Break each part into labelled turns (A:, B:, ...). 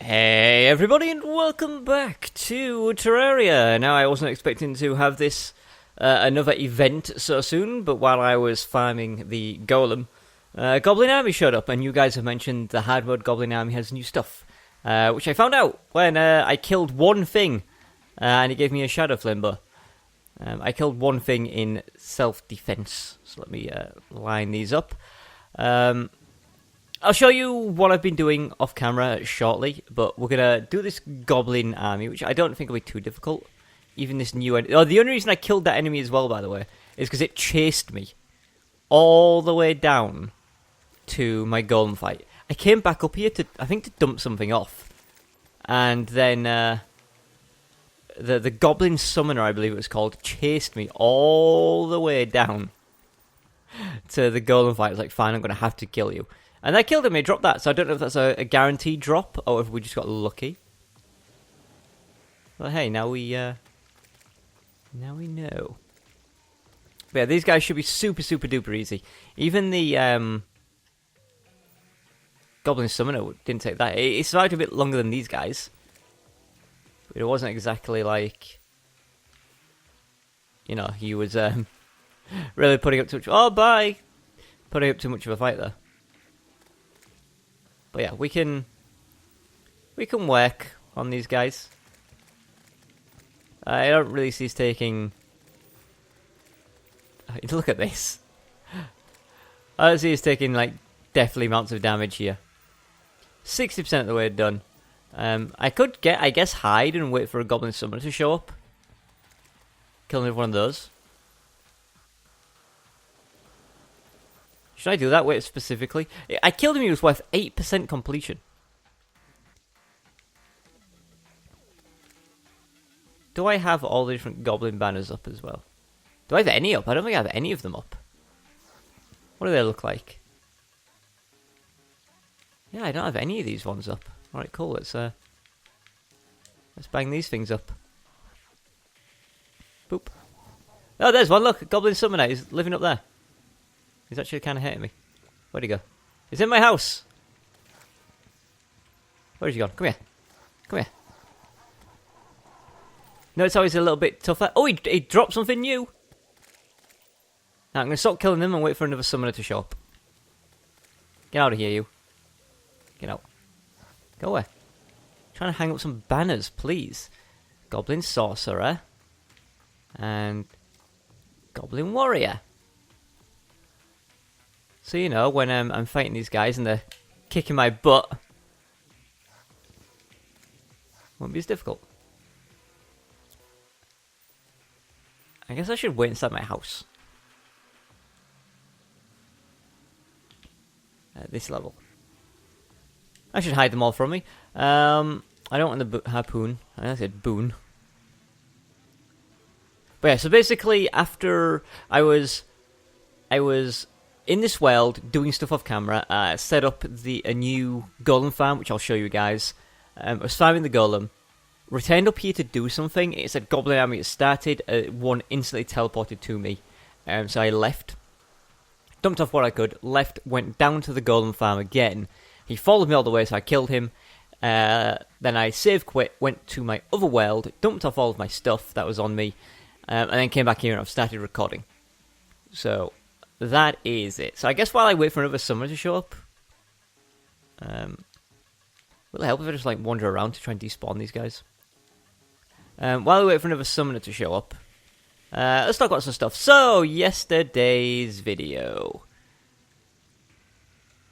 A: Hey everybody and welcome back to Terraria. Now I wasn't expecting to have this another event so soon, but while I was farming the golem, Goblin Army showed up, and you guys have mentioned the hard mode Goblin Army has new stuff, which I found out when I killed one thing, and it gave me a Shadowflame bow. I killed one thing in self-defense, so let me line these up. I'll show you what I've been doing off camera shortly, but we're going to do this Goblin Army, which I don't think will be too difficult. Even this new enemy. Oh, the only reason I killed that enemy as well, by the way, is because it chased me all the way down to my golem fight. I came back up here to, I think, to dump something off. And then the Goblin Summoner, I believe it was called, chased me all the way down to the golem fight. I was like, fine, I'm going to have to kill you. And I killed him, he dropped that, so I don't know if that's a guaranteed drop, or if we just got lucky. But hey, now we know. But yeah, these guys should be super duper easy. Even the Goblin Summoner didn't take that. It survived a bit longer than these guys. But it wasn't exactly like, you know, he was really putting up too much. Oh, bye! Putting up too much of a fight there. But yeah, we can work on these guys. I don't really see us taking. Look at this. I don't see us taking like deathly amounts of damage here. 60% of the way done. I could get, I guess, hide and wait for a Goblin Summoner to show up. Kill one of those. Should I do that? Wait, specifically? I killed him, he was worth 8% completion. Do I have all the different Goblin banners up as well? Do I have any up? I don't think I have any of them up. What do they look like? Yeah, I don't have any of these ones up. Alright, cool, let's bang these things up. Boop. Oh, there's one, look! Goblin Summoner, he's living up there. He's actually kind of hitting me. Where'd he go? He's in my house! Where's he gone? Come here. Come here. No, it's always a little bit tougher. Oh, he dropped something new! Now, I'm going to stop killing them and wait for another summoner to show up. Get out of here, you. Get out. Go away. I'm trying to hang up some banners, please. Goblin Sorcerer. And Goblin Warrior. So, you know, when I'm fighting these guys and they're kicking my butt, won't be as difficult. I guess I should wait inside my house. At this level. I should hide them all from me. I don't want the harpoon. I said boon. But yeah, so basically after I was in this world, doing stuff off camera, set up a new golem farm, which I'll show you guys. I was farming the golem, returned up here to do something. It said Goblin Army has started, one instantly teleported to me. So I left, dumped off what I could, left, went down to the golem farm again. He followed me all the way, so I killed him. Then I save quit, went to my other world, dumped off all of my stuff that was on me, and then came back here and I've started recording. So that is it. So I guess while I wait for another summoner to show up, will it help if I just like wander around to try and despawn these guys? While I wait for another summoner to show up, let's talk about some stuff. So yesterday's video.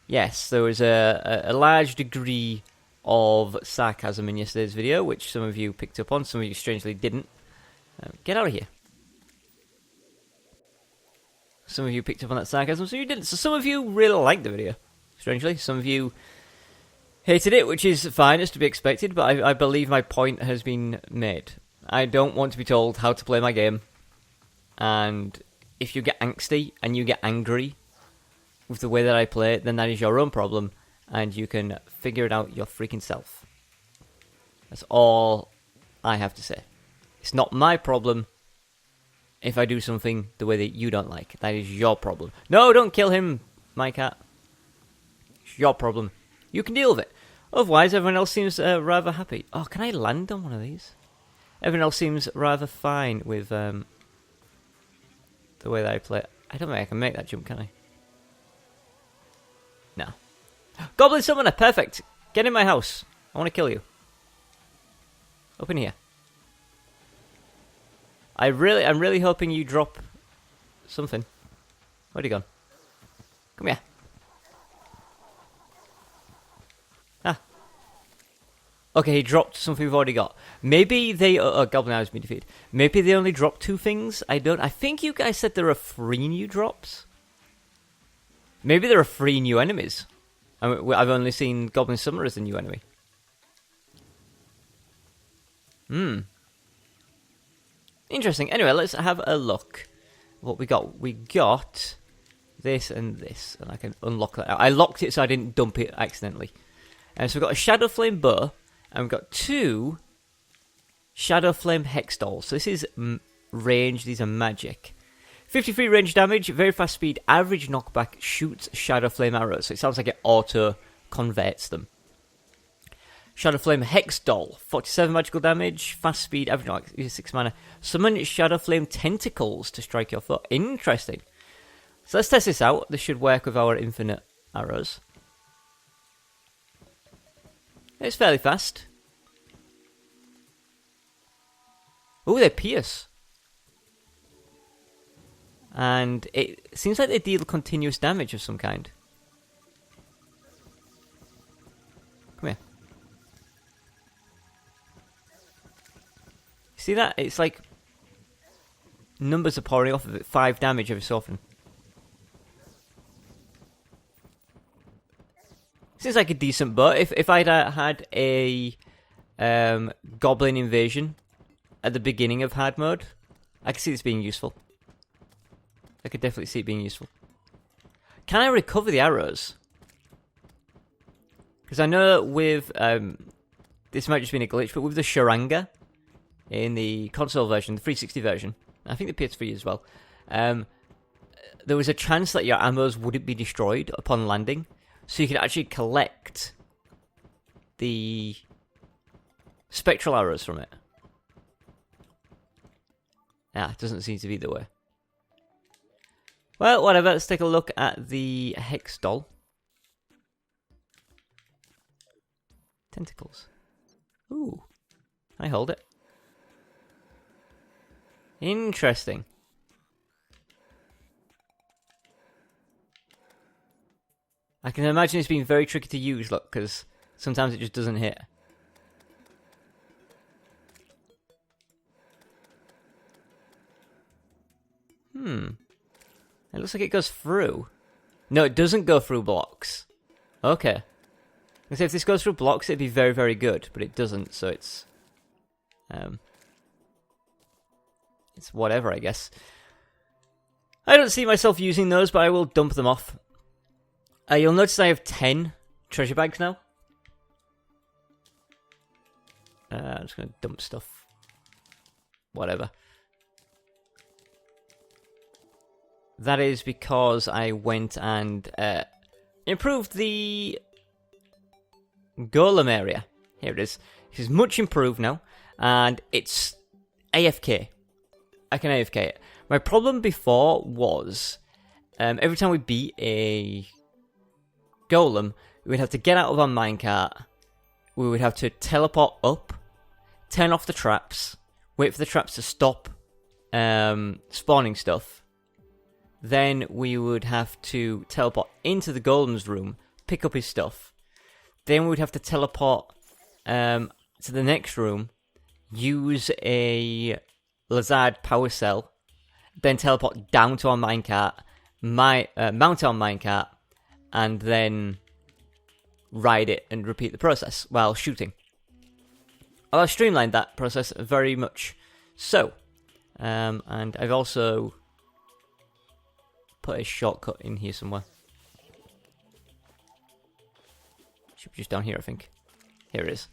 A: Yes, there was a large degree of sarcasm in yesterday's video, which some of you picked up on, some of you strangely didn't. Get out of here. Some of you picked up on that sarcasm, some of you didn't. So some of you really liked the video, strangely. Some of you hated it, which is fine, it's to be expected, but I believe my point has been made. I don't want to be told how to play my game. And if you get angsty and you get angry with the way that I play it, then that is your own problem, and you can figure it out your freaking self. That's all I have to say. It's not my problem if I do something the way that you don't like. That is your problem. No, don't kill him, my cat. It's your problem. You can deal with it. Otherwise, everyone else seems rather happy. Oh, can I land on one of these? Everyone else seems rather fine with the way that I play it. I don't think I can make that jump, can I? No. Goblin Summoner, perfect. Get in my house. I want to kill you. Up in here. I'm really hoping you drop something. Where'd he gone? Come here. Ah. Okay, he dropped something we've already got. Maybe they... Oh, Goblin has been defeated. Maybe they only dropped 2 things? I think you guys said there are 3 new drops? Maybe there are 3 new enemies. I've only seen Goblin Summoner as a new enemy. Interesting. Anyway, let's have a look. What we got? We got this and this. And I can unlock that. I locked it so I didn't dump it accidentally. So we've got a Shadowflame bow. And we've got 2 Shadowflame hex dolls. So this is range. These are magic. 53 range damage, very fast speed, average knockback, shoots Shadowflame arrows. So it sounds like it auto-converts them. Shadowflame Hex Doll, 47 magical damage, fast speed, average knockback, 6 mana. Summon Shadowflame Tentacles to strike your foe. Interesting. So let's test this out. This should work with our infinite arrows. It's fairly fast. Oh, they pierce. And it seems like they deal continuous damage of some kind. Come here. See that? It's like numbers are pouring off of it. 5 damage every so often. Seems like a decent bow. If I'd had a goblin invasion at the beginning of hard mode, I could see this being useful. I could definitely see it being useful. Can I recover the arrows? Because I know with... this might just be a glitch, but with the Sharanga in the console version, the 360 version, I think the PS3 as well, there was a chance that your ammos wouldn't be destroyed upon landing. So you could actually collect the spectral arrows from it. Ah, it doesn't seem to be the way. Well, whatever, let's take a look at the Hex Doll. Tentacles. Ooh. Can I hold it? Interesting. I can imagine it's been very tricky to use, look, because sometimes it just doesn't hit. It looks like it goes through. No, it doesn't go through blocks. Okay. I say if this goes through blocks, it'd be very, very good, but it doesn't, so it's whatever, I guess. I don't see myself using those, but I will dump them off. You'll notice I have 10 treasure bags now. I'm just going to dump stuff. Whatever. That is because I went and improved the golem area. Here it is. It is much improved now. And it's AFK. I can AFK it. My problem before was every time we beat a golem, we would have to get out of our minecart. We would have to teleport up, turn off the traps, wait for the traps to stop spawning stuff. Then we would have to teleport into the golem's room, pick up his stuff. Then we would have to teleport to the next room, use a Lazard power cell, then teleport down to our minecart, mount our minecart, and then ride it and repeat the process while shooting. I've streamlined that process very much so. And I've also put a shortcut in here somewhere. Should be just down here, I think. Here it is.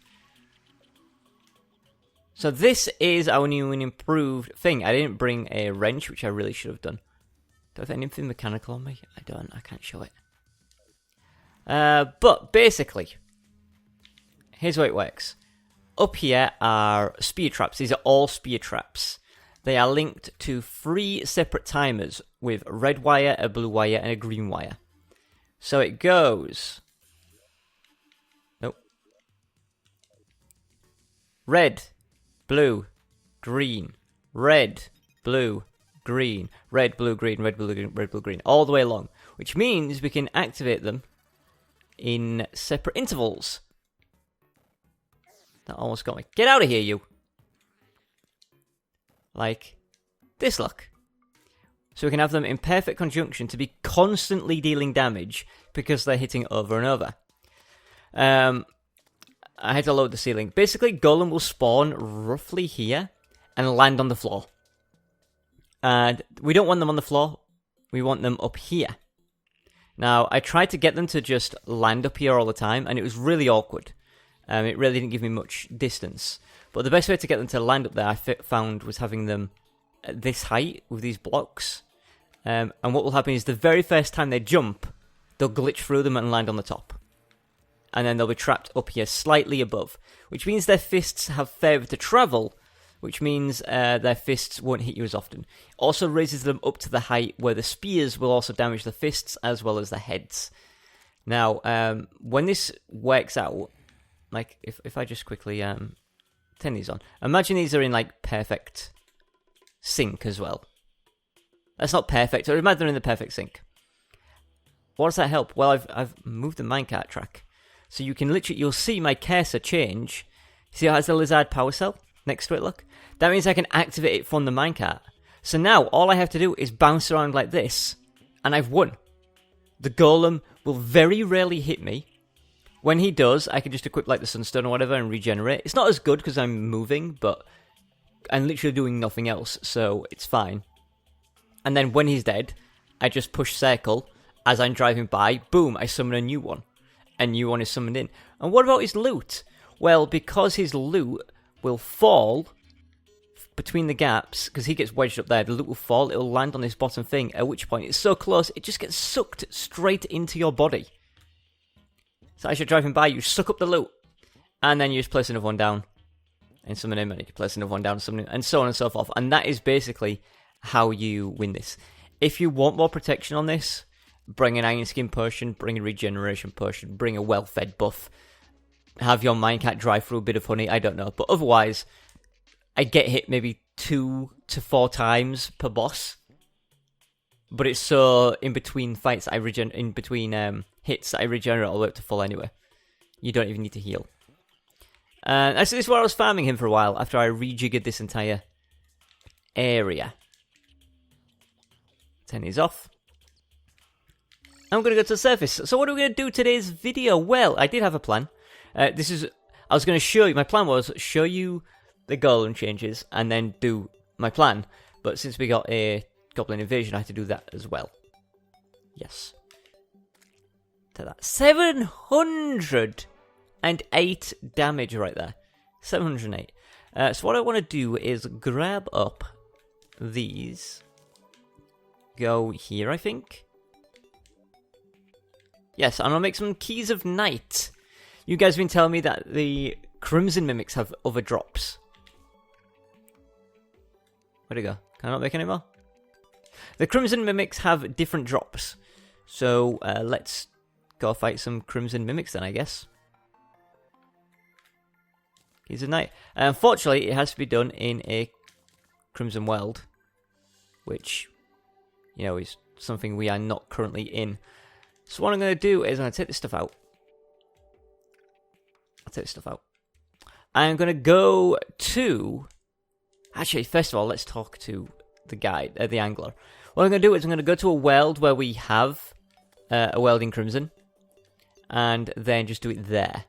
A: So this is our new and improved thing. I didn't bring a wrench, which I really should have done. Do I have anything mechanical on me? I don't. I can't show it. But basically, here's how it works. Up here are spear traps. These are all spear traps. They are linked to 3 separate timers with a red wire, a blue wire, and a green wire. So it goes... Nope. Red, blue, green, red, blue, green, red, blue, green, red, blue, green, red, blue, green, all the way along. Which means we can activate them in separate intervals. That almost got me. Get out of here, you! Like this, look. So we can have them in perfect conjunction to be constantly dealing damage because they're hitting over and over. I had to load the ceiling. Basically, Golem will spawn roughly here and land on the floor. And we don't want them on the floor. We want them up here. Now, I tried to get them to just land up here all the time, and it was really awkward. It really didn't give me much distance. But the best way to get them to land up there, I found, was having them at this height with these blocks. And what will happen is the very first time they jump, they'll glitch through them and land on the top. And then they'll be trapped up here slightly above, which means their fists have further to travel, which means their fists won't hit you as often. Also raises them up to the height where the spears will also damage the fists as well as the heads. Now, when this works out, like if I just quickly turn these on, imagine these are in like perfect sync as well. That's not perfect, or imagine they're in the perfect sync. What does that help? Well, I've moved the minecart track. So you can literally, you'll see my cursor change. See how it has the lizard power cell next to it, look? That means I can activate it from the minecart. So now, all I have to do is bounce around like this, and I've won. The golem will very rarely hit me. When he does, I can just equip like the sunstone or whatever and regenerate. It's not as good because I'm moving, but I'm literally doing nothing else, so it's fine. And then when he's dead, I just push circle. As I'm driving by, boom, I summon a new one. A new one is summoned in. And what about his loot? Well, because his loot will fall between the gaps, because he gets wedged up there, the loot will fall, it'll land on this bottom thing, at which point it's so close, it just gets sucked straight into your body. So as you're driving by, you suck up the loot, and then you just place another one down, and summon him, and you can place another one down, and so on and so forth. And that is basically how you win this. If you want more protection on this, bring an Iron Skin potion, bring a regeneration potion, bring a well-fed buff, have your minecart drive through a bit of honey, I don't know. But otherwise, I get hit maybe 2 to 4 times per boss. But it's so in between fights, in between hits, I regenerate all the way up to full anyway. You don't even need to heal. This is where I was farming him for a while, after I rejiggered this entire area. Turn these off. I'm going to go to the surface. So what are we going to do today's video? Well, I did have a plan. I was going to show you, my plan was show you the golem changes and then do my plan. But since we got a goblin invasion, I had to do that as well. Yes. To that. 708 damage right there. 708. So what I want to do is grab up these. Go here, I think. Yes, and I'll make some Keys of Night. You guys have been telling me that the Crimson Mimics have other drops. Where'd it go? Can I not make any more? The Crimson Mimics have different drops. So, let's go fight some Crimson Mimics then, I guess. Keys of Night. Unfortunately, it has to be done in a Crimson World. Which, you know, is something we are not currently in. So what I'm going to do is I'm going to take this stuff out. I'll take this stuff out. I'm going to go to... Actually, first of all, let's talk to the guide, the angler. What I'm going to do is I'm going to go to a world where we have a world in Crimson. And then just do it there.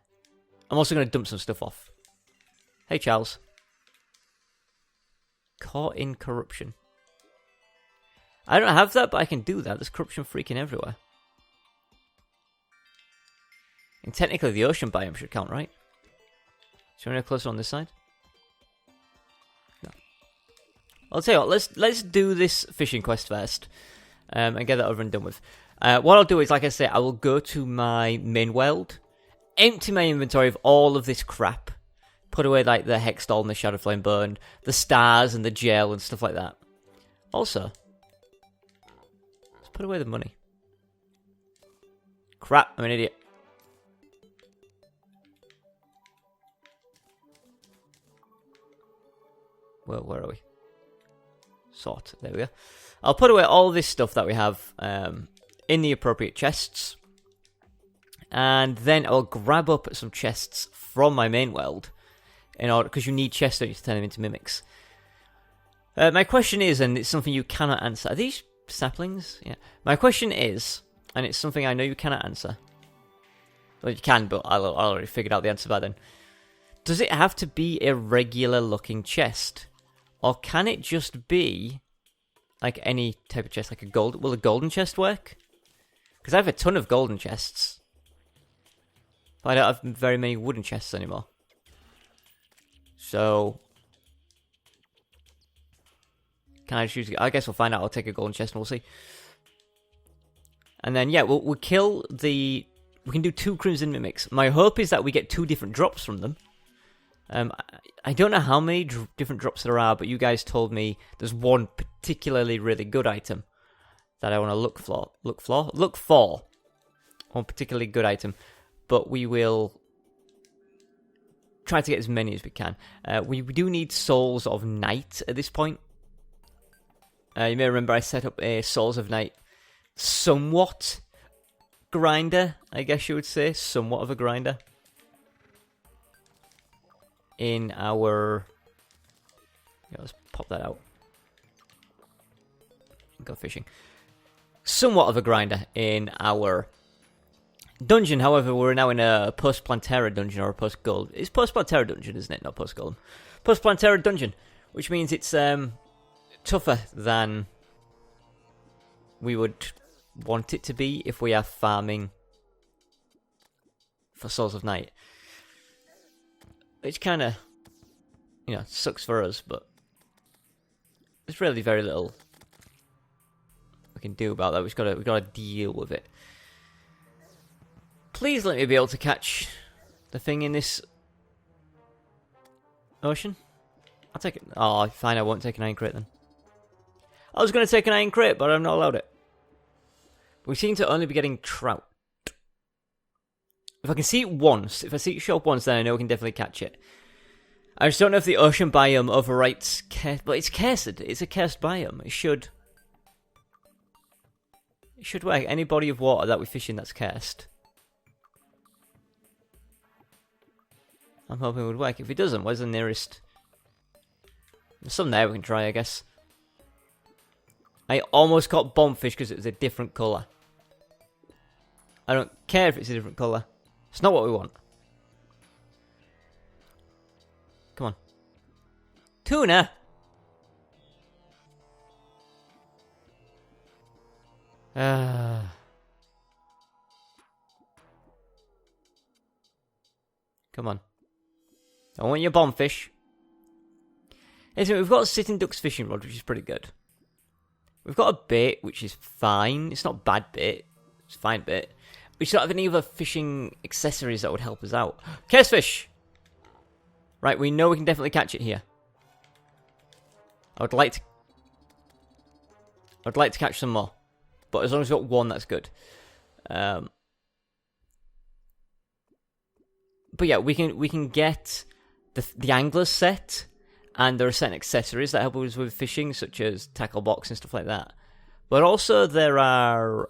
A: I'm also going to dump some stuff off. Hey, Charles. Caught in corruption. I don't have that, but I can do that. There's corruption freaking everywhere. And technically the ocean biome should count, right? Should we go closer on this side? No. I'll tell you what, let's do this fishing quest first. And get that over and done with. What I'll do is, like I say, I will go to my main world. empty my inventory of all of this crap. Put away like the Hextall and the Shadowflame burned, the stars and the gel and stuff like that. Also, let's put away the money. Crap, I'm an idiot. Well, where are we? Sort. There we go. I'll put away all this stuff that we have in the appropriate chests. And then I'll grab up some chests from my main world. In order, because you need chests, don't you, to turn them into mimics. My question is, and it's something you cannot answer. Are these saplings? Yeah. My question is, and it's something I know you cannot answer. Well, you can, but I'll already figured out the answer by then. Does it have to be a regular looking chest? Or can it just be like any type of chest, like a gold? Will a golden chest work? Because I have a ton of golden chests. But I don't have very many wooden chests anymore. So, can I choose? I guess we'll find out. I'll take a golden chest and we'll see. And then, yeah, we'll kill the... We can do 2 Crimson Mimics. My hope is that we get 2 different drops from them. I don't know how many different drops there are, but you guys told me there's one particularly really good item that I want to look for. Look for. One particularly good item. But we will try to get as many as we can. We do need Souls of Night at this point. You may remember I set up a Souls of Night somewhat grinder, I guess you would say. Somewhat of a grinder. In our... Yeah, let's pop that out. Go fishing. Somewhat of a grinder in our dungeon. However, we're now in a post-Plantera dungeon or a post-gold. It's post-Plantera dungeon, isn't it? Not post-gold. Post-Plantera dungeon, which means it's tougher than we would want it to be if we are farming for Souls of Night. Which kind of, you know, sucks for us, but there's really very little we can do about that. We've got to deal with it. Please let me be able to catch the thing in this ocean. I'll take it. Oh, fine. I won't take an iron crate then. I was going to take an iron crate, but I'm not allowed it. We seem to only be getting trout. If I can see it once, if I see it show up once, then I know we can definitely catch it. I just don't know if the ocean biome overwrites... But it's cursed. It's a cursed biome. It should work. Any body of water that we fish in that's cursed, I'm hoping it would work. If it doesn't, where's the nearest... There's some there we can try, I guess. I almost caught bombfish because it was a different colour. I don't care if it's a different colour. It's not what we want. Come on. Tuna! Come on. I want your bombfish. Anyway, we've got a sitting duck's fishing rod, which is pretty good. We've got a bait, which is fine. It's not bad bait. It's fine bait. We don't have any other fishing accessories that would help us out. Curse fish! Right, we know we can definitely catch it here. I would like to catch some more. But as long as we've got one, that's good. But yeah, we can get the angler set, and there are certain accessories that help us with fishing, such as tackle box and stuff like that. But also there are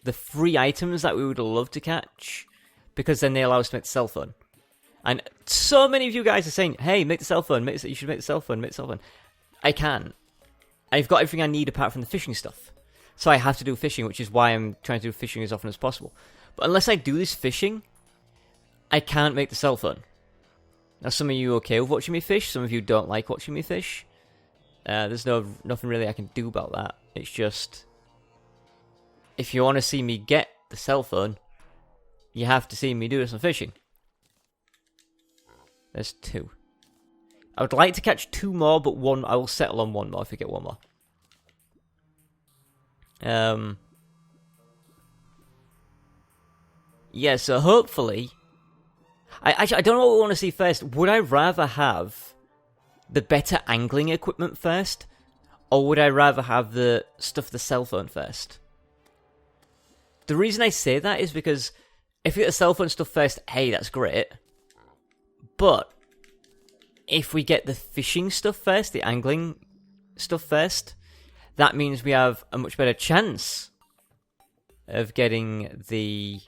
A: the free items that we would love to catch, because then they allow us to make the cell phone. And so many of you guys are saying, hey, make the cell phone, you should make the cell phone, make the cell phone. I can. I've got everything I need apart from the fishing stuff. So I have to do fishing, which is why I'm trying to do fishing as often as possible. But unless I do this fishing, I can't make the cell phone. Now, some of you are okay with watching me fish, some of you don't like watching me fish. There's nothing really I can do about that. It's just, if you want to see me get the cell phone, you have to see me do some fishing. There's 2. I would like to catch 2 more, but one I will settle on 1 more if we get 1 more. Yeah, so hopefully... I don't know what we want to see first. Would I rather have the better angling equipment first? Or would I rather have the stuff for the cell phone first? The reason I say that is because if you get the cell phone stuff first, hey, that's great. But if we get the fishing stuff first, the angling stuff first, that means we have a much better chance of getting the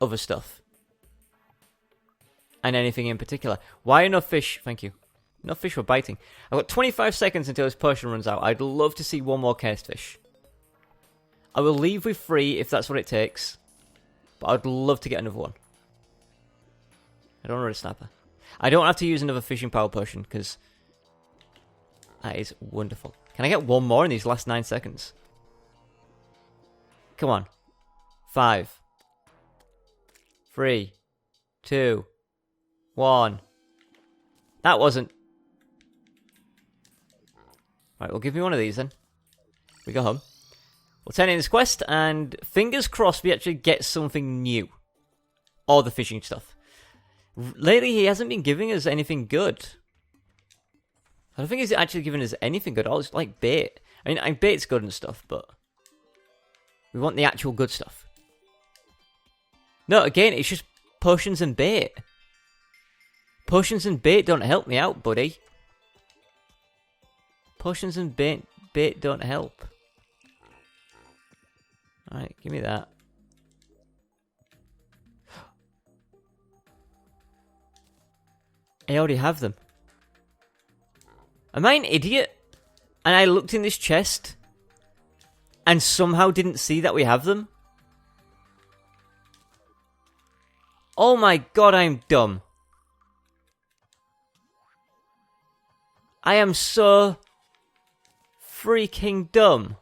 A: other stuff. And anything in particular. Why enough fish? Thank you. Enough fish for biting. I've got 25 seconds until this potion runs out. I'd love to see one more cursed fish. I will leave with 3 if that's what it takes. But I'd love to get another one. I don't want a snapper. I don't have to use another fishing power potion because that is wonderful. Can I get one more in these last 9 seconds? Come on. 5, 3, 2, 1. That wasn't. Right, well, give me one of these then. We go home. We'll turn in this quest, and fingers crossed we actually get something new. Or the fishing stuff. Lately, he hasn't been giving us anything good. I don't think he's actually giving us anything good. All it's like bait. I mean, bait's good and stuff, but we want the actual good stuff. No, again, it's just potions and bait. Potions and bait don't help me out, buddy. Potions and bait don't help. Alright, give me that. I already have them. Am I an idiot? And I looked in this chest and somehow didn't see that we have them? Oh my god, I'm dumb. I am so freaking dumb.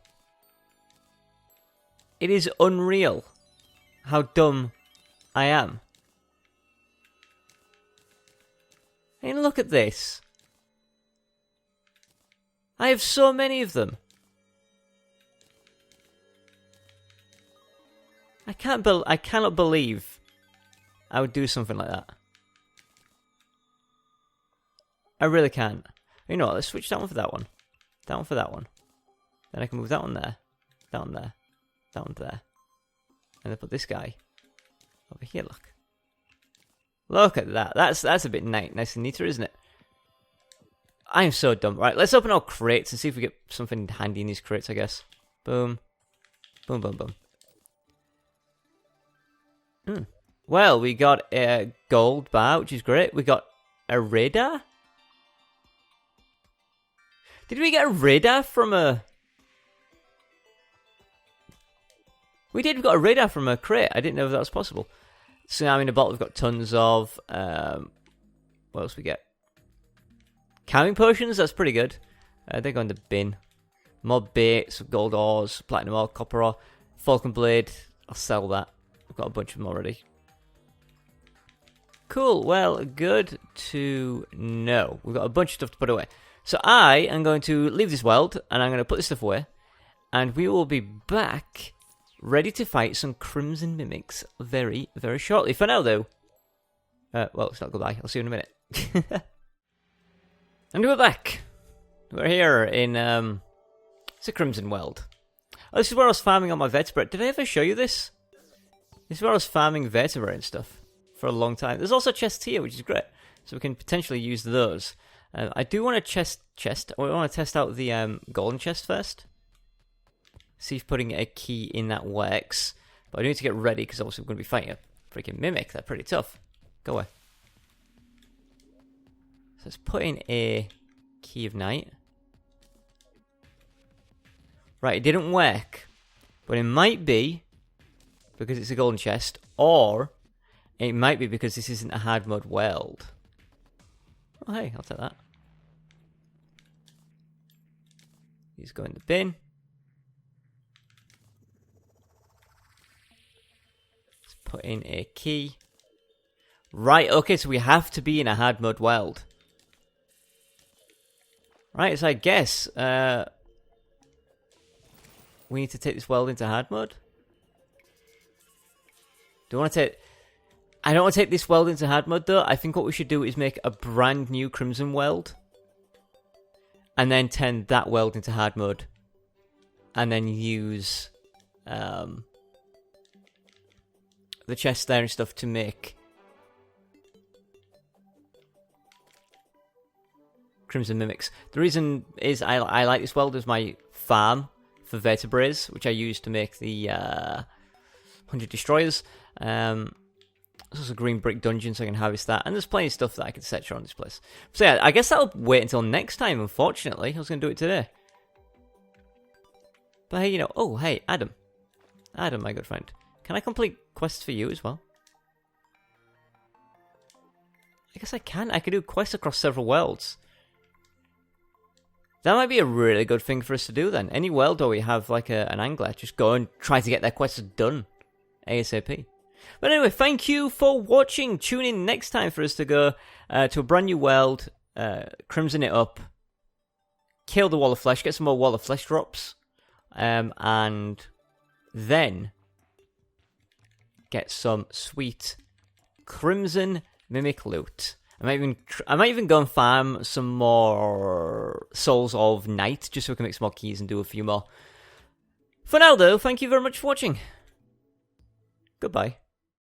A: It is unreal how dumb I am. I mean, look at this. I have so many of them. I cannot believe I would do something like that. I really can't. You know what, let's switch that one for that one. That one for that one. Then I can move that one there. That one there. That one there. And then put this guy over here, look. Look at that. That's a bit nice and neater, isn't it? I am so dumb. Right, let's open our crates and see if we get something handy in these crates, I guess. Boom. Boom, boom, boom. Well, we got a gold bar, which is great. We got a radar. Did we get a radar from a... We did, we got a radar from a crate. I didn't know if that was possible. Tsunami in a bottle, we've got tons of... what else we get? Calming potions, that's pretty good. They go in the bin. More baits, gold ores, platinum ore, copper ore, falcon blade. I'll sell that. I've got a bunch of them already. Cool, well, good to know. We've got a bunch of stuff to put away. So I am going to leave this world, and I'm going to put this stuff away. And we will be back, ready to fight some Crimson Mimics very, very shortly. For now, though... well, it's not goodbye. I'll see you in a minute. And we're back. We're here in, it's a Crimson World. Oh, this is where I was farming on my vertebrate. Did I ever show you this? This is where I was farming vertebrate and stuff for a long time. There's also chests here, which is great. So we can potentially use those. I do want to I want to test out the golden chest first. See if putting a key in that works. But I need to get ready, because obviously we're going to be fighting a freaking mimic. They're pretty tough. Go away. So let's put in a key of night. Right, it didn't work. But it might be because it's a golden chest, or it might be because this isn't a hard mode world. Oh, hey, I'll take that. These go in the bin. Let's put in a key. Right, okay, so we have to be in a hard mode world. Right, so I guess we need to take this world into hard mode. Do I want to take... I don't want to take this world into hard mode, though. I think what we should do is make a brand new Crimson world. And then turn that world into hard mode. And then use the chest there and stuff to make Crimson Mimics. The reason is I like this world as my farm for vertebrates, which I use to make the 100 destroyers. There's also a green brick dungeon, so I can harvest that. And there's plenty of stuff that I can set around this place. So yeah, I guess that'll wait until next time, unfortunately. I was going to do it today. But hey, you know... Oh, hey, Adam. Adam, my good friend. Can I complete quests for you as well? I guess I can. I could do quests across several worlds. That might be a really good thing for us to do then. Any world where we have like an angler, just go and try to get their quests done ASAP. But anyway, thank you for watching. Tune in next time for us to go to a brand new world, crimson it up, kill the wall of flesh, get some more wall of flesh drops, and then get some sweet crimson mimic loot. I might even go and farm some more souls of night, just so we can make some more keys and do a few more. For now, though, thank you very much for watching. Goodbye.